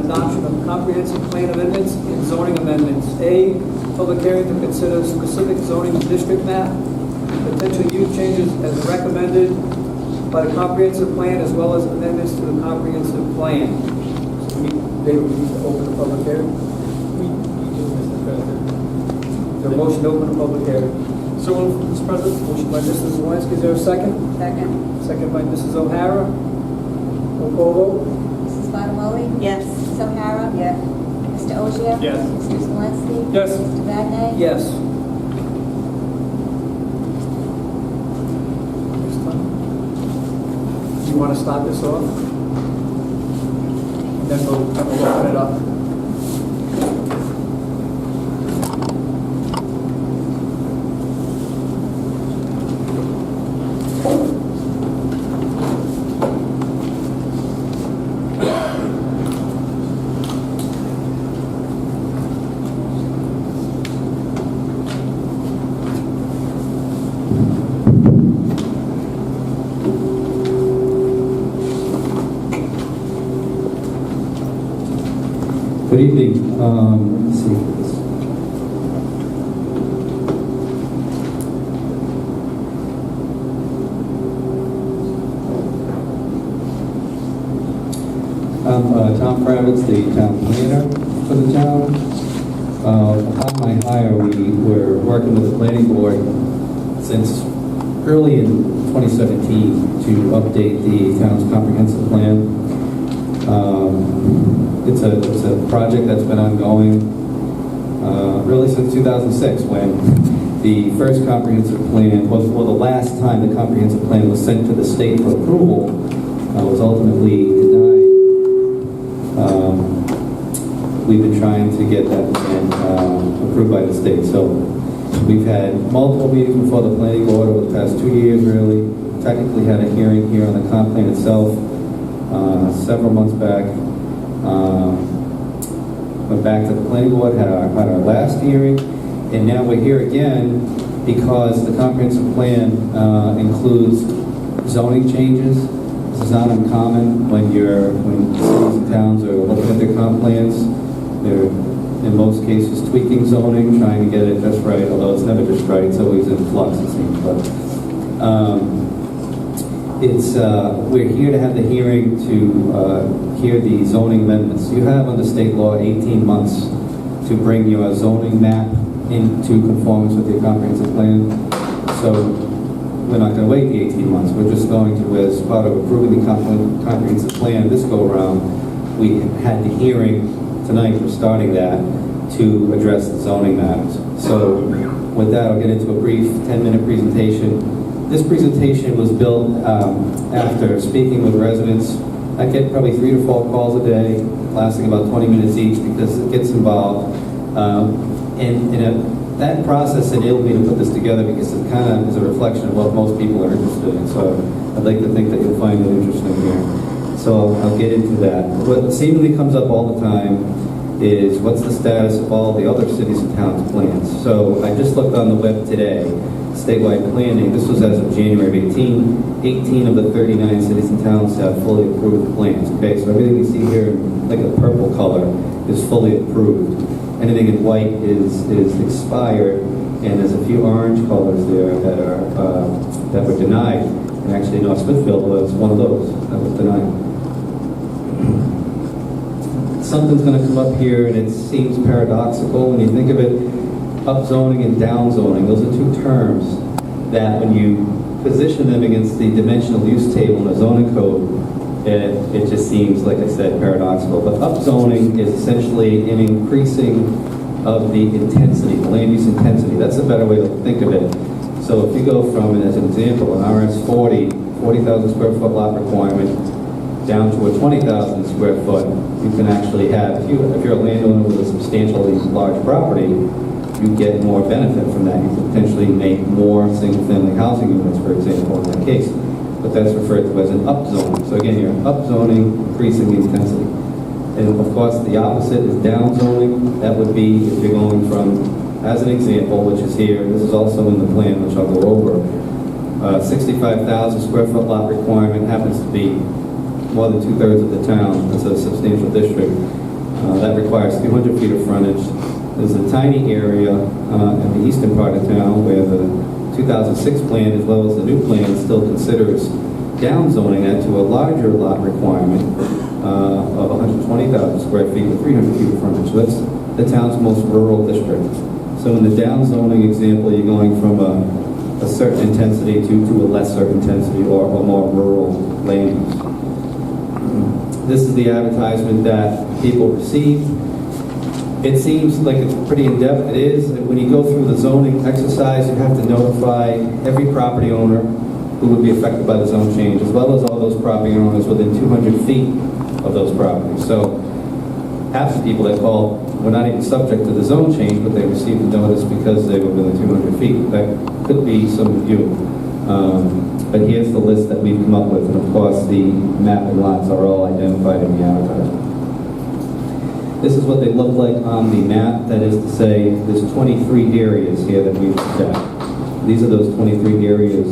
adoption of comprehensive plan amendments and zoning amendments. A, public hearing to consider specific zoning district map, potential use changes as recommended by the comprehensive plan, as well as amendments to the comprehensive plan. So David, we need to open the public hearing. We do, Mr. President. Is there a motion to open the public hearing? So, Mr. President. Motion by Mrs. Zelinski. Is there a second? Second. Second by Mrs. O'Hara. Roll call vote. Mrs. Bottomoli? Yes. Mrs. O'Hara? Yes. Mr. Ogier? Yes. Mr. Zelinski? Yes. Mr. Vadeney? Yes. You want to start this off? And then we'll open it up. Good evening. Let me see this. I'm Tom Kravitz, the town planner for the town. Upon my hire, we were working with the planning board since early in 2017 to update the town's comprehensive plan. It's a project that's been ongoing really since 2006, when the first comprehensive plan, well, the last time the comprehensive plan was sent to the state for approval, was ultimately denied. We've been trying to get that plan approved by the state. So we've had multiple meetings before the planning board over the past 2 years, really. Technically had a hearing here on the comp plan itself several months back. Went back to the planning board, had our last hearing, and now we're here again because the comprehensive plan includes zoning changes. This is not uncommon when cities and towns are looking at their comp plans. They're, in most cases, tweaking zoning, trying to get it just right, although it's never just right, it's always in flux, it seems. But we're here to have the hearing to hear the zoning amendments. You have under state law 18 months to bring your zoning map into conformance with your comprehensive plan. So we're not going to wait the 18 months. We're just going to, as part of approving the comprehensive plan this go around, we had the hearing tonight, we're starting that, to address the zoning matters. So with that, I'll get into a brief 10-minute presentation. This presentation was built after speaking with residents. I get probably 3 to 4 calls a day, lasting about 20 minutes each, because it gets involved. That process enabled me to put this together because it kind of is a reflection of what most people are interested in. So I'd like to think that you'll find it interesting here. So I'll get into that. What seemingly comes up all the time is what's the status of all the other cities and towns' plans. So I just looked on the web today, statewide planning. This was as of January 18. 18 of the 39 cities and towns have fully approved plans. Okay, so everything you see here in like a purple color is fully approved. Anything in white is expired, and there's a few orange colors there that were denied. And actually, North Smithfield was one of those that was denied. Something's going to come up here, and it seems paradoxical when you think of it. Upzoning and downzoning, those are two terms that when you position them against the dimensional use table in the zoning code, it just seems, like I said, paradoxical. But upzoning is essentially an increasing of the intensity, the land use intensity. That's a better way to think of it. So if you go from, as an example, an RS 40,000 square foot lot requirement, down to a 20,000 square foot, you can actually have, if you're a landowner with a substantially large property, you get more benefit from that. You can potentially make more single-family housing units, for example, in that case. But that's referred to as an upzoning. So again, you're upzoning, increasing the intensity. And of course, the opposite is downzoning. That would be if you're going from, as an example, which is here, this is also in the plan, which I'll go over, 65,000 square foot lot requirement happens to be more than 2/3 of the town. It's a substantial district. That requires 200 feet of frontage. There's a tiny area in the eastern part of town where the 2006 plan, as well as the new plan, still considers downzoning that to a larger lot requirement of 120,000 square feet with 300 feet of frontage. So that's the town's most rural district. So in the downzoning example, you're going from a certain intensity to a lesser intensity or a more rural land use. This is the advertisement that people received. It seems like it's pretty in-depth. It is. When you go through the zoning exercise, you have to notify every property owner who would be affected by the zone change, as well as all those property owners within 200 feet of those properties. So half the people that called were not even subject to the zone change, but they received the notice because they were within 200 feet. That could be some of you. But here's the list that we've come up with, and of course the map and lots are all identified in the advertisement. This is what they look like on the map. That is to say, there's 23 areas here that we've looked at. These are those 23 areas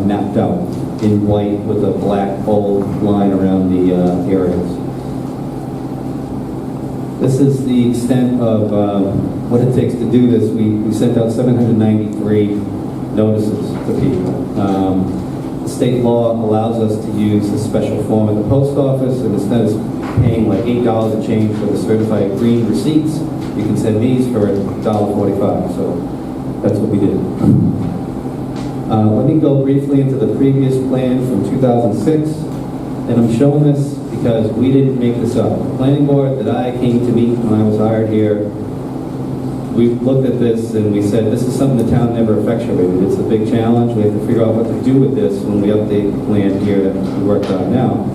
mapped out in white with a black bold line around the areas. This is the extent of what it takes to do this. We sent out 793 notices to people. The state law allows us to use a special form at the post office, and instead of paying like $8 a change for the certified green receipts, you can send these for $1.45. So that's what we did. Let me go briefly into the previous plan from 2006, and I'm showing this because we didn't make this up. The planning board that I came to meet when I was hired here, we looked at this and we said, this is something the town never effectuated. It's a big challenge. We have to figure out what to do with this when we update the plan here that we worked on now.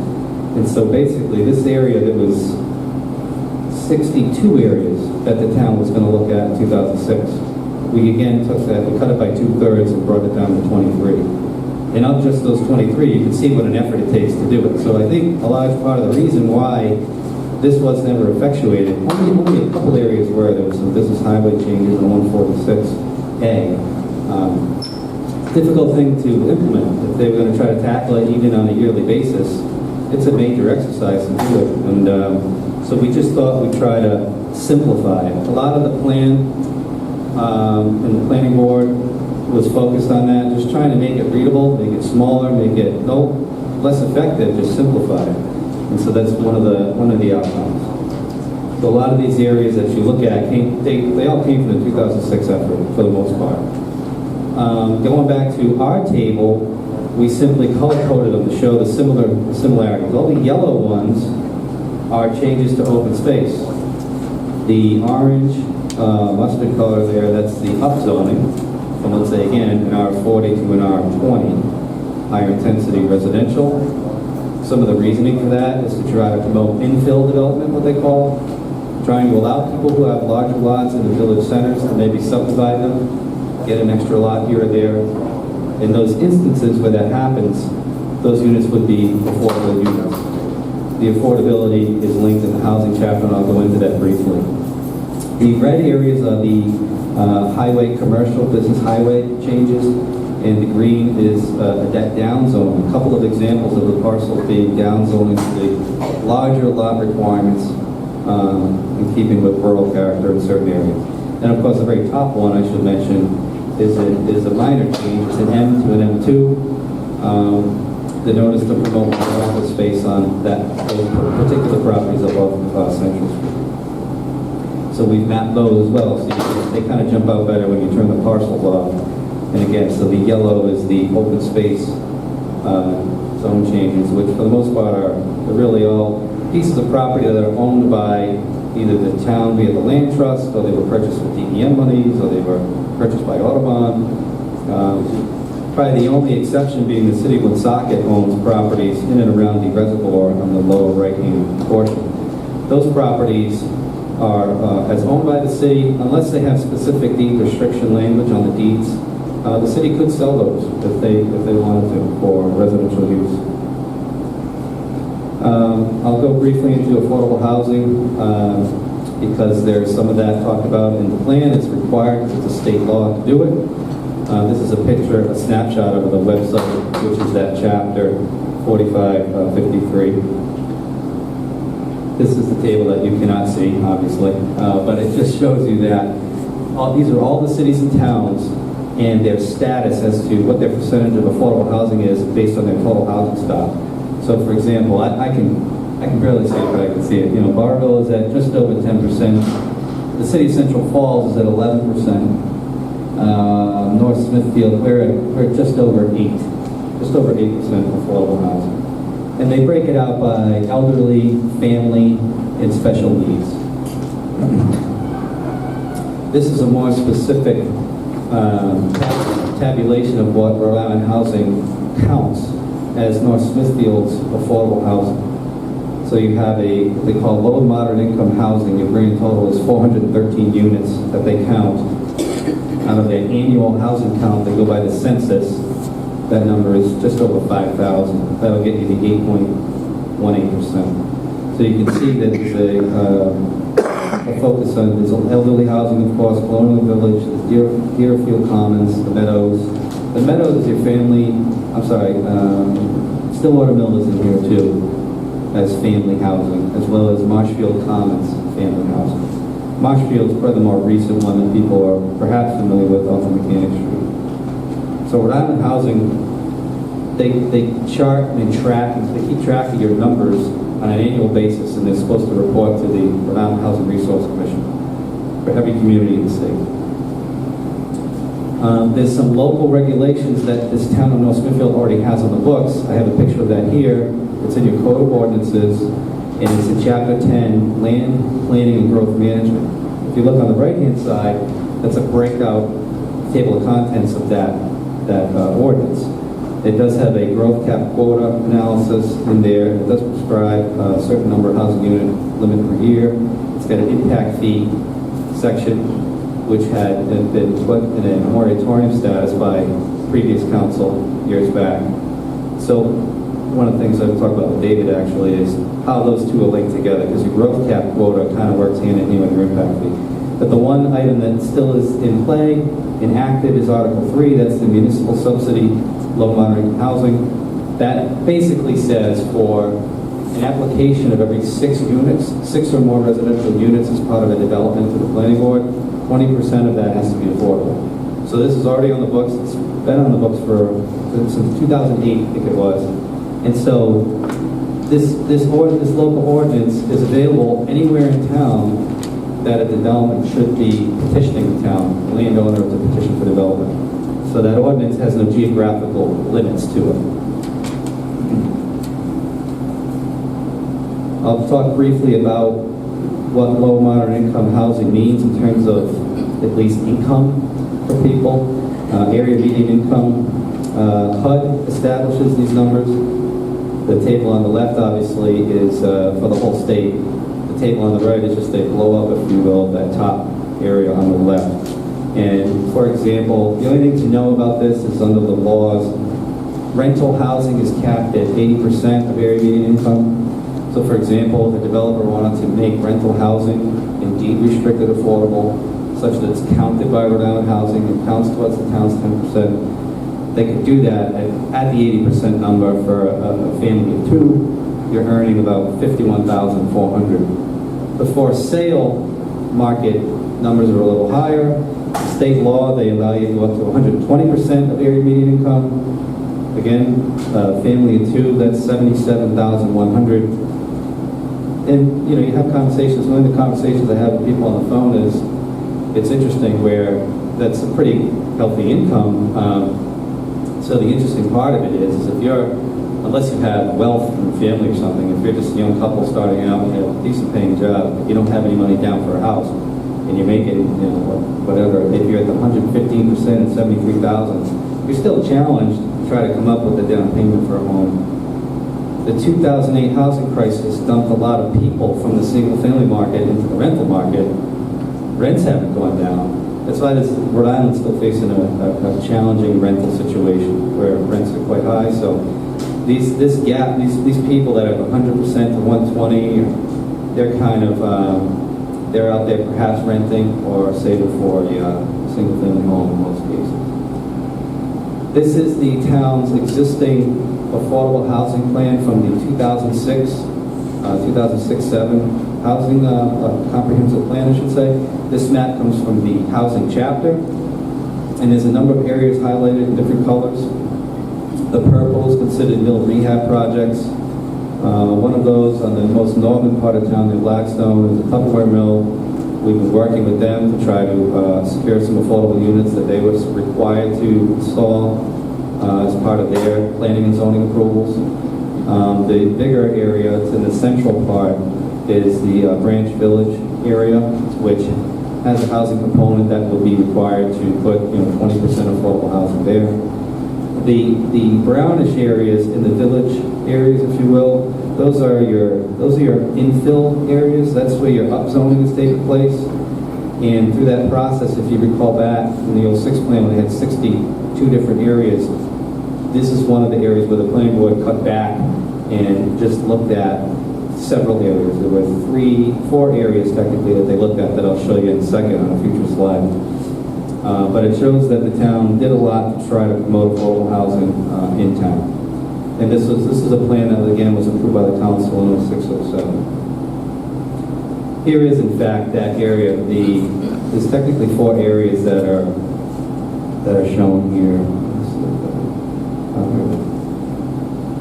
And so basically this area that was 62 areas that the town was going to look at in 2006. We again took that, we cut it by 2/3 and brought it down to 23. And of just those 23, you can see what an effort it takes to do it. So I think a large part of the reason why this was never effectuated, only a couple areas where there was some business highway changes on 146A. Difficult thing to implement. If they were going to try to tackle it even on a yearly basis, it's a major exercise to do it. And so we just thought we'd try to simplify it. A lot of the plan and the planning board was focused on that, just trying to make it readable, make it smaller, make it less effective, just simplify it. And so that's one of the outcomes. So a lot of these areas that you look at, they all came from the 2006 effort for the most part. Going back to our table, we simply color-coded them to show the similarities. All the yellow ones are changes to open space. The orange mustard color there, that's the upzoning from, let's say again, an R40 to an R20, higher intensity residential. Some of the reasoning for that is to try to promote infill development, what they call, trying to allow people who have larger lots in the village centers to maybe subdivide them, get an extra lot here or there. In those instances where that happens, those units would be affordable units. The affordability is linked in the housing chapter, and I'll go into that briefly. The red areas are the highway commercial, business highway changes, and the green is a deck down zone. A couple of examples of the parcels being down zoning to the larger lot requirements in keeping with rural character in certain areas. And of course, the very top one I should mention is a minor change. It's an M to an M2. The notice to promote more office space on those particular properties above Central Street. So we've mapped those as well, so they kind of jump out better when you turn the parcels off. And again, so the yellow is the open space zone changes, which for the most part are really all pieces of property that are owned by either the town via the land trust, or they were purchased with DEM monies, or they were purchased by Audubon. Probably the only exception being the city of Woonsocket owns properties in and around the reservoir on the lower right-hand portion. Those properties are as owned by the city, unless they have specific deed restriction language on the deeds. The city could sell those if they wanted to for residential use. I'll go briefly into affordable housing because there's some of that talked about in the plan. It's required, it's a state law to do it. This is a picture, a snapshot of the website, which is that chapter 4553. This is the table that you cannot see, obviously, but it just shows you that these are all the cities and towns and their status as to what their percentage of affordable housing is based on their total housing stock. So, for example, I can barely see it, but I can see it. You know, Barville is at just over 10%. The city of Central Falls is at 11%. North Smithfield, we're at just over 8% affordable housing. And they break it out by elderly, family, and special needs. This is a more specific tabulation of what Rhode Island housing counts as North Smithfield's affordable housing. So you have what they call low and moderate income housing. Your grand total is 413 units that they count. Out of their annual housing count, they go by the census. That number is just over 5,000. That'll get you the 8.18%. So you can see that there's a focus on there's elderly housing, of course, Colonial Village, Deerfield Commons, the Meadows. The Meadows is your family. I'm sorry, Stillwater Mill is in here too, as family housing, as well as Marshfield Commons family housing. Marshfield's probably the more recent one that people are perhaps familiar with off of Mechanic Street. So Rhode Island Housing, they chart and track, they keep track of your numbers on an annual basis, and they're supposed to report to the Rhode Island Housing Resource Commission for every community in the state. There's some local regulations that this town of North Smithfield already has on the books. I have a picture of that here. It's in your Code of Ordinances, and it's in Chapter 10, Land, Planning, and Growth Management. If you look on the right-hand side, that's a breakout table of contents of that ordinance. It does have a growth cap quota analysis in there. It does prescribe a certain number of housing unit limit per year. It's got an impact fee section, which had been put in a moratorium status by previous council years back. So one of the things I've talked about with David actually is how those two are linked together, because your growth cap quota kind of works hand in hand with your impact fee. But the one item that still is in play, inactive, is Article 3. That's the municipal subsidy, low moderate housing. That basically says for an application of every 6 units, 6 or more residential units as part of a development to the planning board, 20% of that has to be affordable. So this is already on the books. It's been on the books since 2008, I think it was. And so this local ordinance is available anywhere in town that a development should be petitioning the town, the landowner, to petition for development. So that ordinance has no geographical limits to it. I'll talk briefly about what low moderate income housing means in terms of at least income for people, area median income. HUD establishes these numbers. The table on the left, obviously, is for the whole state. The table on the right is just a blow-up, if you will, of that top area on the left. And, for example, the only thing to know about this is under the laws, rental housing is capped at 80% of area median income. So, for example, if a developer wanted to make rental housing indeed restricted affordable, such that it's counted by Rhode Island Housing and counts towards the town's 10%, they could do that at the 80% number for a family of 2. You're earning about $51,400. The for sale market numbers are a little higher. State law, they allow you to go up to 120% of area median income. Again, family of 2, that's $77,100. And you have conversations. One of the conversations I have with people on the phone is, it's interesting where that's a pretty healthy income. So the interesting part of it is if you're, unless you have wealth from family or something, if you're just a young couple starting out and you have a decent paying job, but you don't have any money down for a house, and you're making, whatever, if you're at the 115% and 73,000, you're still challenged to try to come up with a down payment for a home. The 2008 housing crisis dumped a lot of people from the single-family market into the rental market. Rents haven't gone down. That's why Rhode Island's still facing a challenging rental situation where rents are quite high. So this gap, these people that have 100% to 120, they're kind of they're out there perhaps renting or saving for a single-family home in most cases. This is the town's existing affordable housing plan from the 2006 2006-07 housing comprehensive plan, I should say. This map comes from the housing chapter, and there's a number of areas highlighted in different colors. The purple is considered mill rehab projects. One of those on the most northern part of town in Blackstone is a Tupperware mill. We've been working with them to try to secure some affordable units that they were required to install as part of their planning and zoning approvals. The bigger area, it's in the central part, is the Branch Village area, which has a housing component that will be required to put 20% affordable housing there. The brownish areas in the village areas, if you will, those are your infill areas. That's where your upzoning is taking place. And through that process, if you recall back in the 06 plan, when they had 62 different areas, this is one of the areas where the planning board cut back and just looked at several areas. There were 4 areas technically that they looked at that I'll show you in a second on a future slide. But it shows that the town did a lot to try to promote affordable housing in town. And this is a plan that again was approved by the council in 06-07. Here is in fact that area. There's technically 4 areas that are shown here.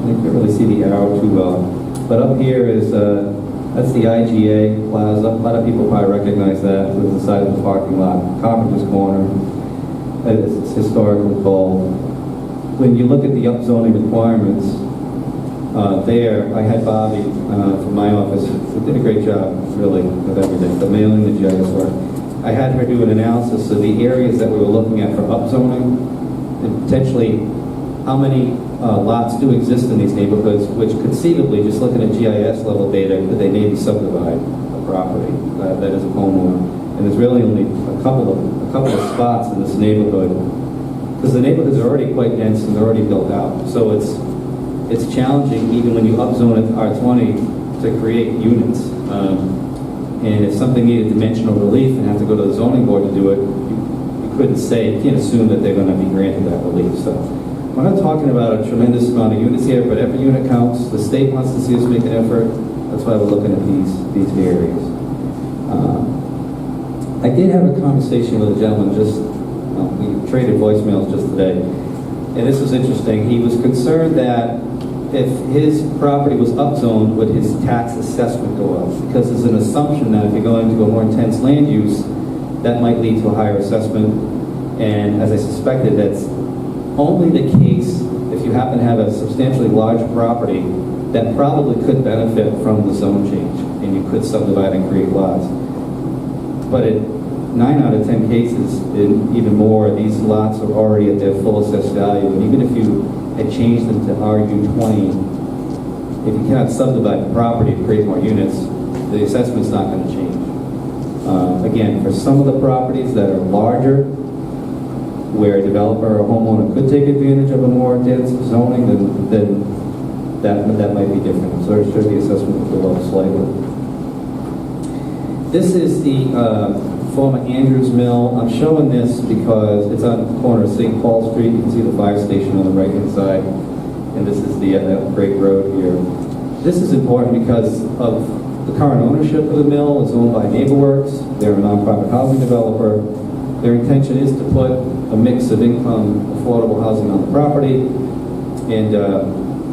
You can't really see the arrow too well. But up here is, that's the IGA Plaza. A lot of people probably recognize that. It's the side of the parking lot. Carpenter's Corner. It's historically called. When you look at the upzoning requirements, there, I had Bobby from my office, who did a great job, really, with everything, the mailing, the GIS work. I had her do an analysis of the areas that we were looking at for upzoning, and potentially how many lots do exist in these neighborhoods, which conceivably, just looking at GIS level data, could they maybe subdivide a property that is a homeowner. And there's really only a couple of spots in this neighborhood, because the neighborhoods are already quite dense and they're already built out. So it's challenging even when you upzone it to R20 to create units. And if something needed dimensional relief and have to go to the zoning board to do it, you couldn't say, you can't assume that they're going to be granted that relief. So we're not talking about a tremendous amount of units here, but every unit counts. The state wants to see us make an effort. That's why we're looking at these areas. I did have a conversation with a gentleman we traded voicemails just today, and this was interesting. He was concerned that if his property was upzoned, would his tax assessment go up? Because there's an assumption that if you're going to a more intense land use, that might lead to a higher assessment. And as I suspected, that's only the case if you happen to have a substantially large property that probably could benefit from the zone change, and you could subdivide and create lots. But in 9 out of 10 cases, and even more, these lots are already at their full assessed value. And even if you had changed them to RU20, if you cannot subdivide the property to create more units, the assessment's not going to change. Again, for some of the properties that are larger, where a developer or homeowner could take advantage of a more dense zoning, then that might be different. So sure the assessment will go up slightly. This is the former Andrews Mill. I'm showing this because it's on the corner of St. Paul Street. You can see the fire station on the right-hand side, and this is the Great Road here. This is important because of the current ownership of the mill is owned by NeighborWorks. They're a nonprofit housing developer. Their intention is to put a mix of income, affordable housing on the property, and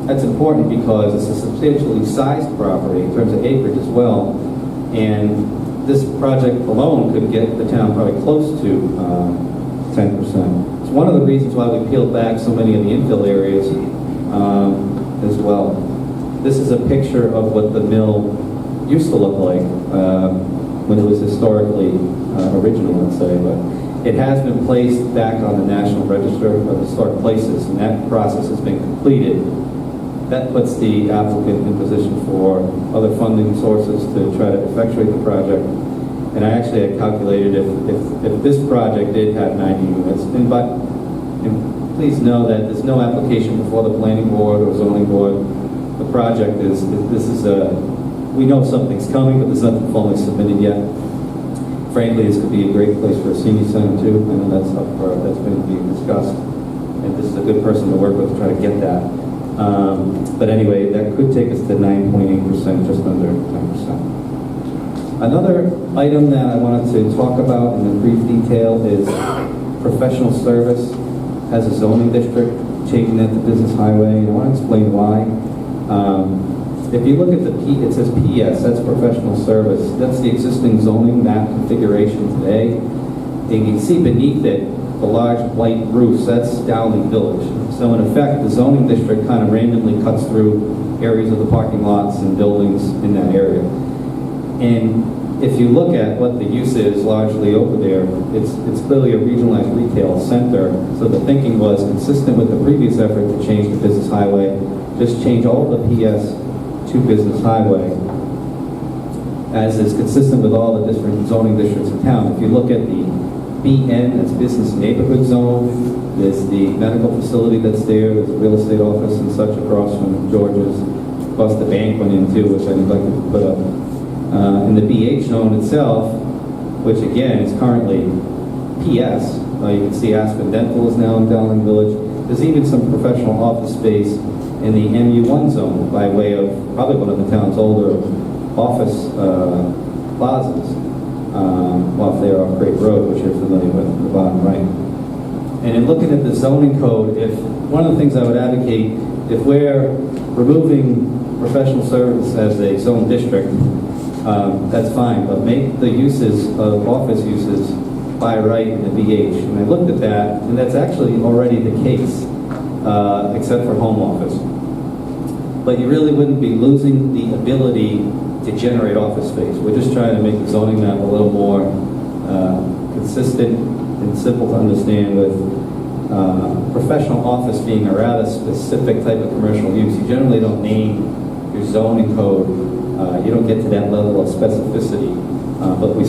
that's important because it's a substantially sized property in terms of acreage as well, and this project alone could get the town probably close to 10%. It's one of the reasons why we peeled back so many of the infill areas as well. This is a picture of what the mill used to look like when it was historically original, let's say, but it has been placed back on the National Register of Historic Places, and that process has been completed. That puts the applicant in position for other funding sources to try to effectuate the project. And I actually had calculated if this project did have 90 units, and please know that there's no application before the planning board or zoning board. The project we know something's coming, but there's nothing formally submitted yet. Frankly, this could be a great place for a senior center too. I know that's been being discussed, and this is a good person to work with to try to get that. But anyway, that could take us to 9.8%, just under 10%. Another item that I wanted to talk about in brief detail is professional service has a zoning district, changing that to business highway, and I want to explain why. If you look at it says PS, that's professional service. That's the existing zoning map configuration today. And you can see beneath it, the large white roofs, that's Dowling Village. So in effect, the zoning district kind of randomly cuts through areas of the parking lots and buildings in that area. And if you look at what the use is largely over there, it's clearly a regionalized retail center. So the thinking was consistent with the previous effort to change the business highway, just change all the PS to business highway, as is consistent with all the different zoning districts in town. If you look at the BN, that's business neighborhood zone, there's the medical facility that's there, there's a real estate office and such across from George's, plus the bank went in too, which I neglected to put up. In the BH zone itself, which again is currently PS, you can see Aspen Dental is now in Dowling Village. There's even some professional office space in the MU1 zone by way of probably one of the town's older office plazas, off there off Great Road, which you're familiar with, at the bottom right. And in looking at the zoning code, if one of the things I would advocate, if we're removing professional service as a zone district, that's fine, but make the uses of office uses by right in the BH. And I looked at that, and that's actually already the case, except for home office. But you really wouldn't be losing the ability to generate office space. We're just trying to make the zoning map a little more consistent and simple to understand, with professional office being a rather specific type of commercial use. You generally don't name your zoning code. You don't get to that level of specificity, but we